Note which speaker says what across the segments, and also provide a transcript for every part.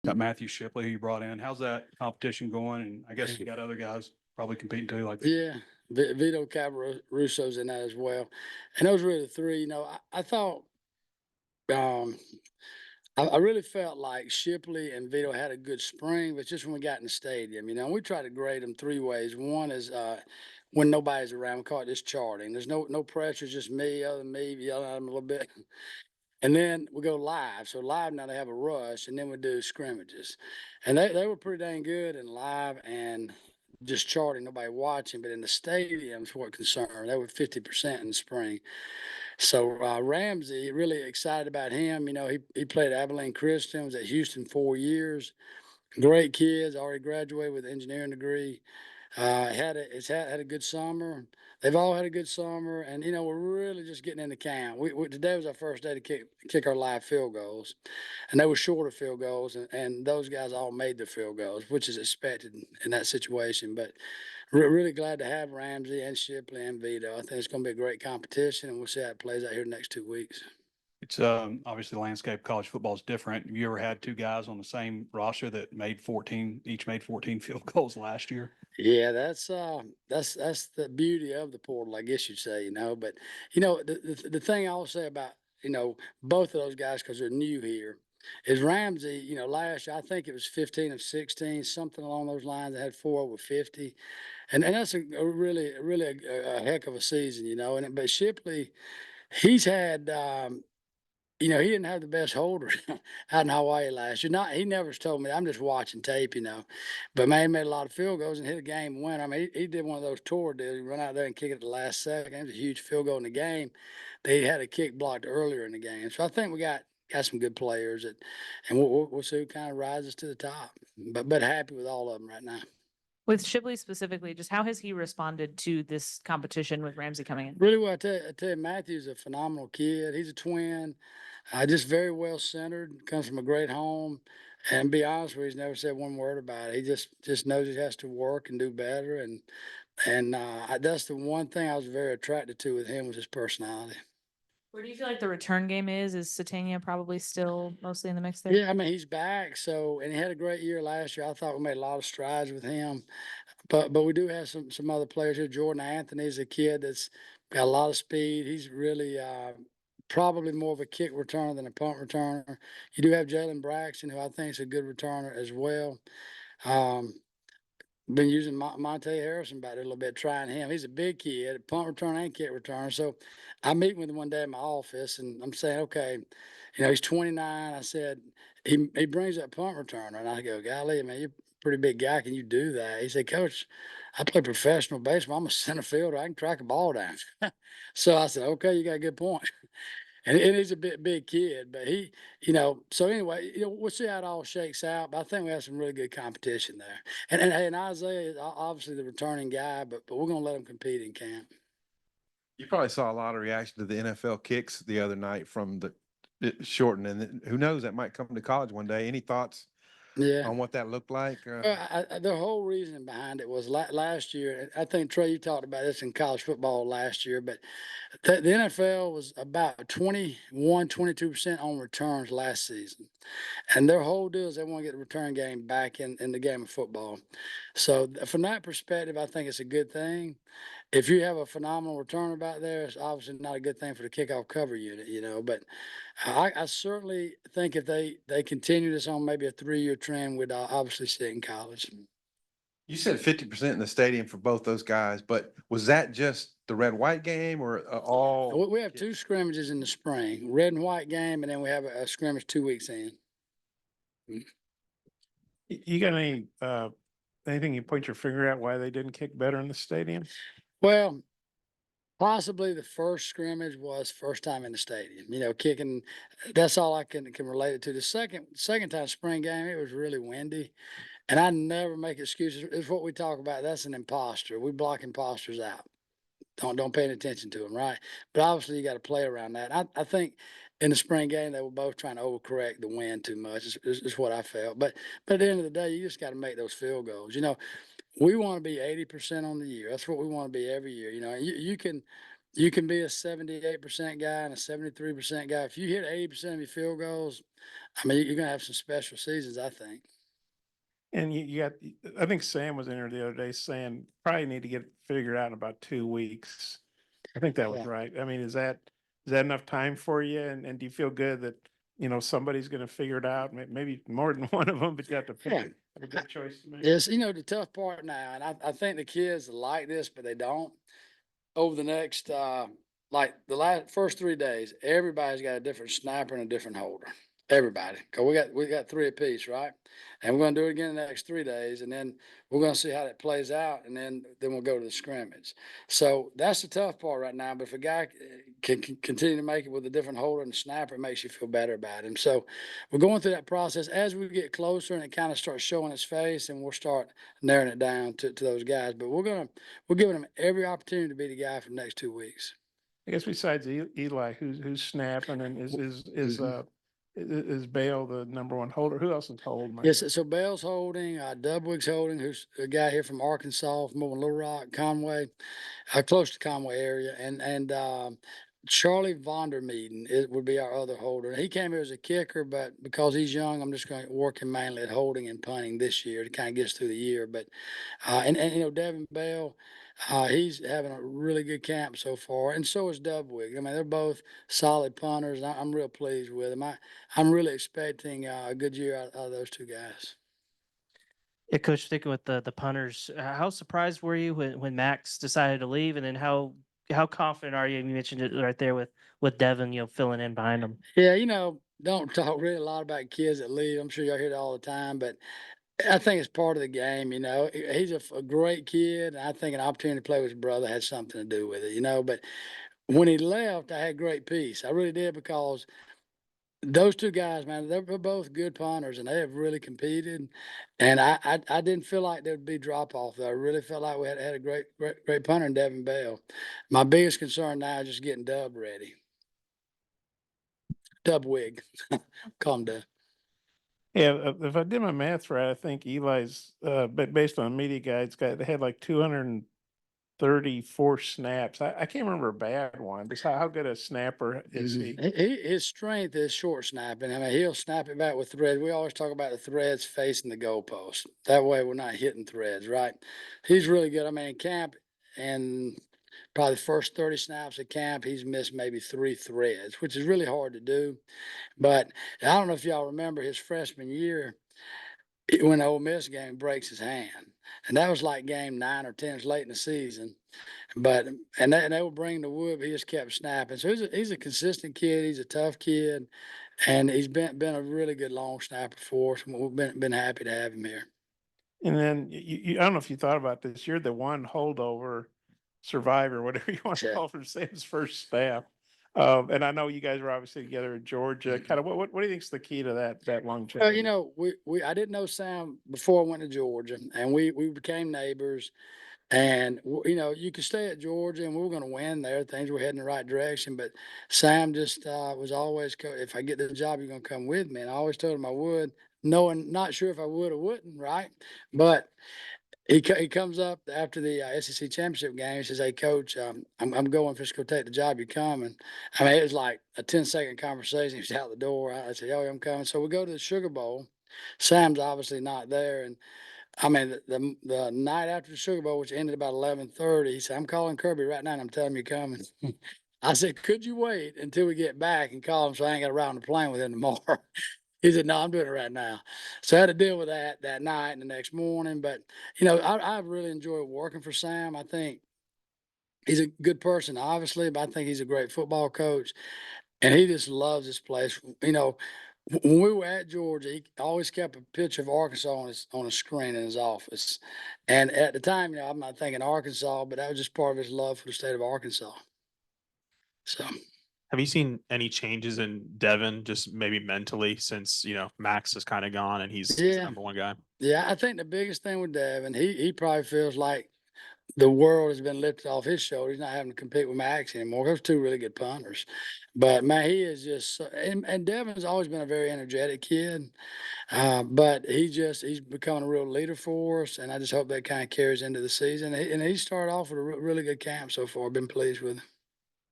Speaker 1: got Matthew Shipley who you brought in. How's that competition going? And I guess you got other guys probably competing too, like
Speaker 2: Yeah, Vito Cavarusso's in that as well. And those were the three. I thought um, I really felt like Shipley and Vito had a good spring, but just when we got in the stadium, we try to grade them three ways. One is when nobody's around, we call it just charting. There's no pressure, just me, other than me, yelling at them a little bit. And then we go live. So live now they have a rush, and then we do scrimmages. And they were pretty dang good in live and just charting, nobody watching. But in the stadiums, what concerned, they were 50% in the spring. So Ramsey, really excited about him. He played at Abilene Christian, was at Houston 4 years. Great kids, already graduated with an engineering degree. Had a good summer. They've all had a good summer, and we're really just getting into camp. Today was our first day to kick our live field goals, and they were shorter field goals, and those guys all made the field goals, which is expected in that situation. But really glad to have Ramsey and Shipley and Vito. I think it's going to be a great competition, and we'll see how it plays out here the next 2 weeks.
Speaker 1: it's obviously the landscape of college football is different. Have you ever had two guys on the same roster that each made 14 field goals last year?
Speaker 2: Yeah, that's the beauty of the portal, I guess you'd say. But the thing I'll say about both of those guys because they're new here is Ramsey. Last year I think it was 15 of 16, something along those lines. I had 4 over 50, and that's a really a heck of a season. But Shipley, he's had. He didn't have the best holder out in Hawaii last year. He never told me. I'm just watching tape, But man, he made a lot of field goals and hit a game winner. I mean, he did one of those tour deals. He run out there and kick it at the last second. It was a huge field goal in the game. They had a kick blocked earlier in the game. So I think we got some good players, and we'll see who kind of rises to the top. But happy with all of them right now.
Speaker 3: With Shipley specifically, just how has he responded to this competition with Ramsey coming in?
Speaker 2: Really, well, I tell you, Matthew's a phenomenal kid. He's a twin, just very well centered. Comes from a great home, and be honest with you, he's never said one word about it. He just knows he has to work and do better, and that's the one thing I was very attracted to with him was his personality.
Speaker 3: Where do you feel like the return game is? Is Satania probably still mostly in the mix there?
Speaker 2: Yeah, I mean he's back, and he had a great year last year. I thought we made a lot of strides with him. But we do have some other players here. Jordan Anthony's a kid that's got a lot of speed. He's really probably more of a kick returner than a punt returner. You do have Jalen Braxton, who I think is a good returner as well. Um, been using Monte Harrison back there a little bit, trying him. He's a big kid, punt returner and kick returner. So I'm meeting with him one day in my office, and I'm saying, okay, he's 29. I said he brings that punt returner, and I go, golly, man, you're a pretty big guy. Can you do that? He said, Coach, I play professional baseball. I'm a center fielder. I can track a ball down. So I said, okay, you got a good point. And he's a big kid, but so anyway, we'll see how it all shakes out. But I think we have some really good competition there. And Isaiah is obviously the returning guy, but we're gonna let him compete in camp.
Speaker 4: You probably saw a lot of reaction to the NFL kicks the other night from the shortened, and who knows, that might come to college one day. Any thoughts
Speaker 2: Yeah.
Speaker 4: on what that looked like?
Speaker 2: The whole reason behind it was last year. I think Trey, you talked about this in college football last year, but the NFL was about 22% on returns last season. And their whole deal is they want to get the return game back in the game of football. So from that perspective, I think it's a good thing. If you have a phenomenal returner back there, it's obviously not a good thing for the kickoff cover unit, But I certainly think if they continue this on maybe a 3-year trend, we'd obviously see it in college.
Speaker 4: You said 50% in the stadium for both those guys, but was that just the red-white game or all?
Speaker 2: We have two scrimmages in the spring, red and white game, and then we have a scrimmage 2 weeks in.
Speaker 5: You got anything you point your finger at why they didn't kick better in the stadium?
Speaker 2: Well, possibly the first scrimmage was first time in the stadium, kicking. That's all I can relate it to. The second time spring game, it was really windy, and I never make excuses. It's what we talk about. That's an imposter. We block imposters out. Don't pay any attention to them, right? But obviously, you got to play around that. I think in the spring game they were both trying to overcorrect the wind too much. Is what I felt. But at the end of the day, you just got to make those field goals. We want to be 80% on the year. That's what we want to be every year. You can you can be a 78% guy and a 73% guy. If you hit 80% of your field goals, I mean, you're gonna have some special seasons, I think.
Speaker 5: And you got, I think Sam was in there the other day saying probably need to get it figured out in about 2 weeks. I think that was
Speaker 2: Yeah.
Speaker 5: right. I mean, is that enough time for you? And do you feel good that, somebody's gonna figure it out? Maybe more than one of them, but you have to pick
Speaker 2: Yeah.
Speaker 5: have a good choice to make.
Speaker 2: Yes, the tough part now, and I think the kids like this, but they don't. Over the next, like the first 3 days, everybody's got a different snapper and a different holder. Everybody, cause we got 3 apiece, right? And we're gonna do it again the next 3 days, and then we're gonna see how that plays out, and then we'll go to the scrimmage. So that's the tough part right now. But if a guy can continue to make it with a different holder and snapper, it makes you feel better about him. So we're going through that process as we get closer, and it kind of starts showing its face, and we'll start narrowing it down to those guys. But we're giving him every opportunity to be the guy for the next 2 weeks.
Speaker 5: I guess besides Eli, who's snapping, and is Bale the number one holder? Who else is holding?
Speaker 2: Yes, so Bell's holding, Dubwig's holding, who's a guy here from Arkansas, from over in Little Rock, Conway, close to Conway area, and Charlie Vondermeeden would be our other holder. He came here as a kicker, but because he's young, I'm just going to work him mainly at holding and punting this year to kind of get us through the year. But and Devin Bell, he's having a really good camp so far, and so is Dubwig. I mean, they're both solid punters. And I'm real pleased with them. I'm really expecting a good year out of those two guys.
Speaker 6: Yeah, Coach, sticking with the punters, how surprised were you when Max decided to leave, and then how confident are you? You mentioned it right there with Devin, filling in behind him.
Speaker 2: Yeah, don't talk really a lot about kids that leave. I'm sure y'all hear that all the time, but I think it's part of the game. He's a great kid. And I think an opportunity to play with his brother had something to do with it. But when he left, I had great peace. I really did, because those two guys, man, they're both good punters, and they have really competed. And I didn't feel like there'd be drop off though. I really felt like we had a great punter in Devin Bell. My biggest concern now is just getting Dub ready. Dubwig, call him Dub.
Speaker 5: Yeah, if I did my math right, I think Eli's, but based on media guides, they had like 234 snaps. I can't remember a bad one. Just how good a snapper is he?
Speaker 2: His strength is short snapping. I mean, he'll snap it back with threads. We always talk about the threads facing the goalpost. That way we're not hitting threads, right? He's really good. I mean, in camp, and probably the first 30 snaps at camp, he's missed maybe 3 threads, which is really hard to do. But I don't know if y'all remember his freshman year, when the Ole Miss game breaks his hand. And that was like game 9 or 10. It's late in the season. But and they would bring the wood, but he just kept snapping. So he's a consistent kid. He's a tough kid, and he's been a really good long snapper for us. And we've been happy to have him here.
Speaker 5: And then I don't know if you thought about this. You're the one holdover survivor, whatever you want to
Speaker 2: Yeah.
Speaker 5: call for Sam's first staff. And I know you guys were obviously together in Georgia. Kind of what do you think is the key to that longevity?
Speaker 2: Well, I didn't know Sam before I went to Georgia, and we became neighbors. And you could stay at Georgia, and we were going to win there. Things were heading the right direction. But Sam just was always, if I get the job, you're going to come with me. And I always told him I would, knowing, not sure if I would or wouldn't, right? But he comes up after the SEC championship game. He says, "Hey, Coach, I'm going for go take the job. You coming?" I mean, it was like a 10-second conversation. He was out the door. I said, "Oh, I'm coming." So we go to the Sugar Bowl. Sam's obviously not there, and I mean, the night after the Sugar Bowl, which ended about 11:30, he said, "I'm calling Kirby right now, and I'm telling him you're coming." I said, "Could you wait until we get back and call him so I ain't got to ride on the plane with him tomorrow?" He said, "No, I'm doing it right now." So I had to deal with that night and the next morning. But I really enjoyed working for Sam. I think he's a good person, obviously, but I think he's a great football coach, and he just loves this place. When we were at Georgia, he always kept a picture of Arkansas on a screen in his office. And at the time, I'm not thinking Arkansas, but that was just part of his love for the state of Arkansas. So
Speaker 7: Have you seen any changes in Devin, just maybe mentally, since Max is kind of gone and he's the
Speaker 2: Yeah.
Speaker 7: number one guy?
Speaker 2: yeah, I think the biggest thing with Devin, he probably feels like the world has been lifted off his shoulders. He's not having to compete with Max anymore. Those two really good punters. But man, he is just and Devin's always been a very energetic kid. But he's becoming a real leader for us, and I just hope that kind of carries into the season. And he started off with a really good camp so far. Been pleased with him.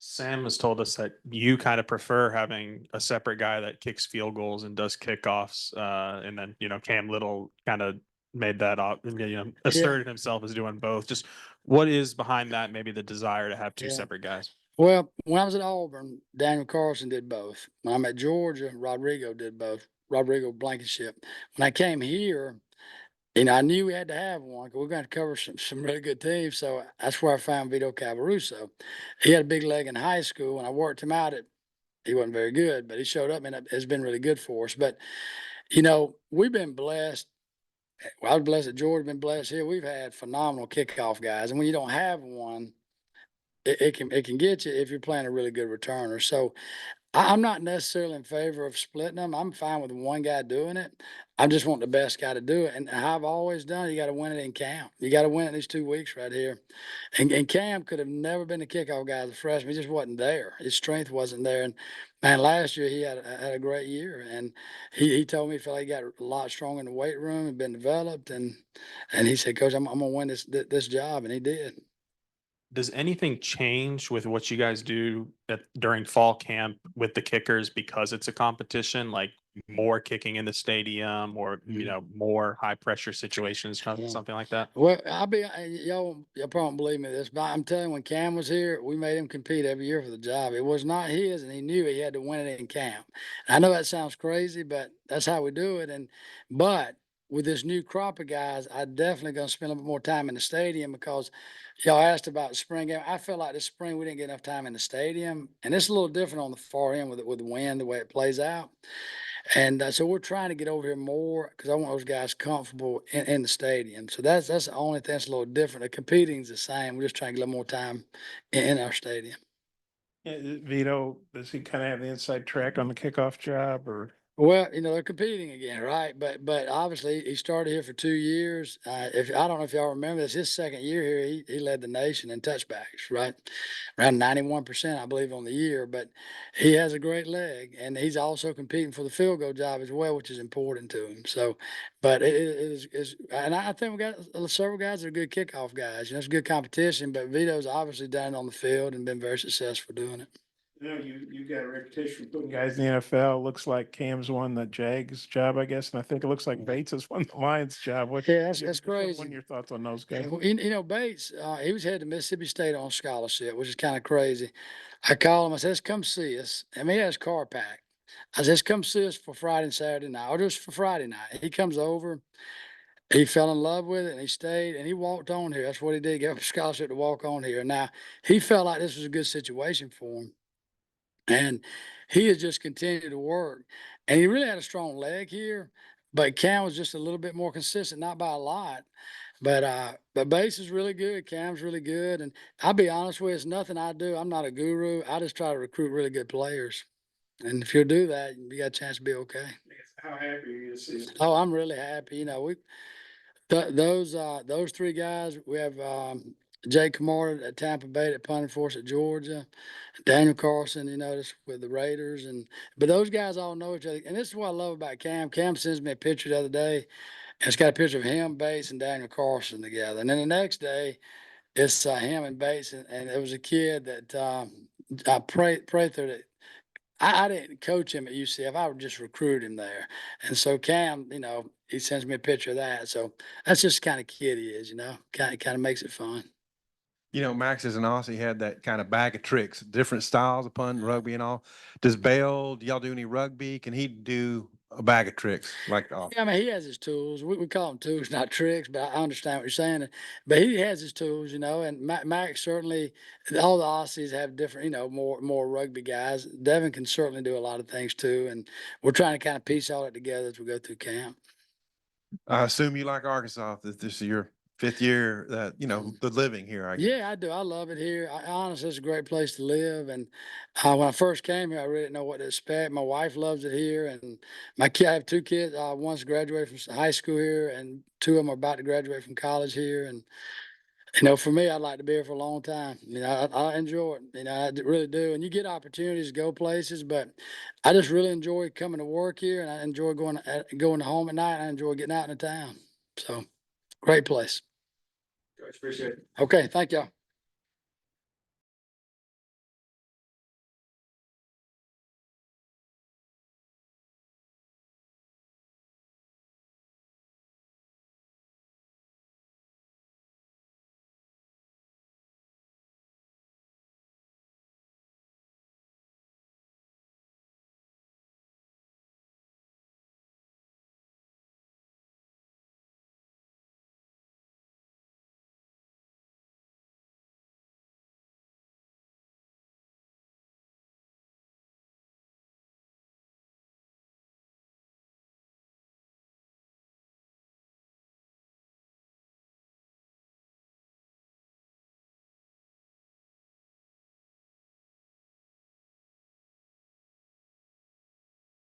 Speaker 7: Sam has told us that you kind of prefer having a separate guy that kicks field goals and does kickoffs. And then, Cam Little kind of made that up, asserted himself as doing both. Just what is behind that? Maybe the desire to have two
Speaker 2: Yeah.
Speaker 7: separate guys.
Speaker 2: Well, when I was at Auburn, Daniel Carlson did both. When I'm at Georgia, Rodrigo did both. Rodrigo Blankenship. When I came here, I knew we had to have one because we're going to cover some really good teams. So that's where I found Vito Cavaruso. He had a big leg in high school, and I worked him out he wasn't very good, but he showed up and it has been really good for us. But, we've been blessed. Well, I was blessed at Georgia, been blessed here. We've had phenomenal kickoff guys. And when you don't have one, it can get you if you're playing a really good returner. So I'm not necessarily in favor of splitting them. I'm fine with one guy doing it. I just want the best guy to do it. And how I've always done it, you got to win it in camp. You got to win it these 2 weeks right here. And Cam could have never been the kickoff guy as a freshman. He just wasn't there. His strength wasn't there. And man, last year he had a great year. And he told me he felt like he got a lot stronger in the weight room and been developed. And he said, Coach, I'm gonna win this job. And he did.
Speaker 7: Does anything change with what you guys do during fall camp with the kickers because it's a competition, like more kicking in the stadium or, more high pressure situations,
Speaker 2: Yeah.
Speaker 7: something like that?
Speaker 2: Well, y'all probably don't believe me this, but I'm telling you, when Cam was here, we made him compete every year for the job. It was not his, and he knew he had to win it in camp. I know that sounds crazy, but that's how we do it. But with this new crop of guys, I definitely gonna spend a little bit more time in the stadium because y'all asked about the spring game. I feel like this spring we didn't get enough time in the stadium, and it's a little different on the far end with the wind, the way it plays out. And so we're trying to get over here more because I want those guys comfortable in the stadium. So that's the only thing that's a little different. The competing's the same. We're just trying to get a little more time in our stadium.
Speaker 5: Yeah, Vito, does he kind of have the inside track on the kickoff job or?
Speaker 2: Well, they're competing again, right? But obviously he started here for 2 years. If I don't know if y'all remember this, his second year here, he led the nation in touchbacks, right? Around 91%, I believe, on the year. But he has a great leg, and he's also competing for the field goal job as well, which is important to him. So, but it is, and I think we got several guys that are good kickoff guys. It's good competition, but Vito's obviously done it on the field and been very successful doing it.
Speaker 5: You got a reputation for putting guys in the NFL. Looks like Cam's won the Jags job, I guess, and I think it looks like Bates has won the Lions job.
Speaker 2: Yeah, that's
Speaker 5: What
Speaker 2: crazy.
Speaker 5: are your thoughts on those guys?
Speaker 2: Well, Bates, he was headed to Mississippi State on scholarship, which is kind of crazy. I called him. I said, "Come see us." And he has car packed. I said, "Come see us for Friday and Saturday night, or just for Friday night." He comes over. He fell in love with it, and he stayed, and he walked on here. That's what he did. He got a scholarship to walk on here. Now he felt like this was a good situation for him, and he has just continued to work. And he really had a strong leg here, but Cam was just a little bit more consistent, not by a lot. But Bates is really good. Cam's really good. And I'll be honest with you, it's nothing I do. I'm not a guru. I just try to recruit really good players. And if you'll do that, you got a chance to be okay.
Speaker 5: How happy are you to see?
Speaker 2: Oh, I'm really happy. Those 3 guys, we have Jay Kamara at Tampa Bay that punted for us at Georgia, Daniel Carlson, this with the Raiders, but those guys all know each other. And this is what I love about Cam. Cam sends me a picture the other day. It's got a picture of him, Bates, and Daniel Carlson together. And then the next day, it's him and Bates, and there was a kid that I prayed through that. I didn't coach him at UCF. I would just recruit him there. And so Cam, he sends me a picture of that. So that's just the kind of kid he is, kind of makes it fun.
Speaker 4: Max as an Aussie had that kind of bag of tricks, different styles of punt, rugby and all. Do y'all do any rugby? Can he do a bag of tricks like
Speaker 2: Yeah, I mean, he has his tools. We call them tools, not tricks, but I understand what you're saying. But he has his tools, and Max certainly, all the Aussies have different, more rugby guys. Devin can certainly do a lot of things too. And we're trying to kind of piece all that together as we go through camp.
Speaker 4: I assume you like Arkansas. That this is your 5th year that, the living here, I guess.
Speaker 2: Yeah, I do. I love it here. Honestly, it's a great place to live. And when I first came here, I really didn't know what to expect. My wife loves it here, and I have 2 kids. One's graduated from high school here, and 2 of them are about to graduate from college here. And for me, I'd like to be here for a long time. I enjoy it. I really do. And you get opportunities to go places, but I just really enjoy coming to work here, and I enjoy going home at night. And I enjoy getting out in the town. So, great place.
Speaker 5: Appreciate it.
Speaker 2: Okay, thank y'all.